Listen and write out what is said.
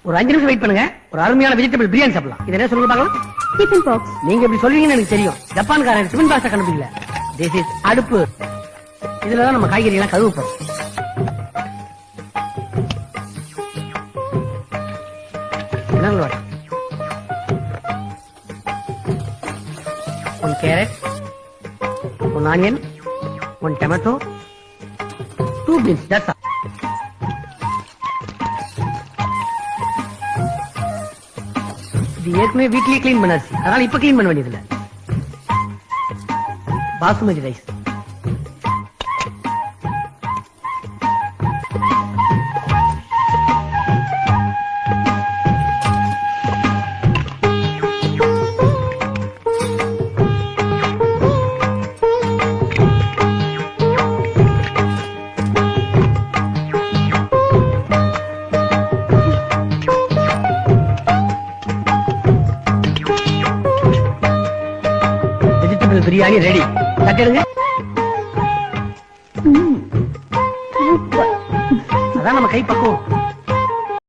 ஒரு 5 நிமிஷம் வெயிட் பண்ணுங்க, ஒரு அருமையான வெஜிடபிள் பிரியாணி சாப்பிடலாம். இது என்ன சொல்லுங்க பார்க்கலாம்? Tiffin box. நீங்க இப்படி சொல்லுவீங்கன்னு எனக்கு தெரியும். ஜப்பான்காரன் டிஃபன் பாக்ஸ் கண்டுபிடிக்கல. திஸ் இஸ் அடுப்பு. இதுலதான் நம்ம காய்கறி எல்லாம் கழுவுப்போம். One carrot, one onion, one tomato, 2 beans. That's all. இது ஏற்கனவே வீட்லயே கிளீன் பண்ணாச்சு, அதனால இப்ப கிளீன் பண்ண வேண்டியதில்லை. பாசுமதி ரைஸ். பிரியாணி ரெடி. தட்டிடுங்க. அதான் நம்ம கை பக்குவம்.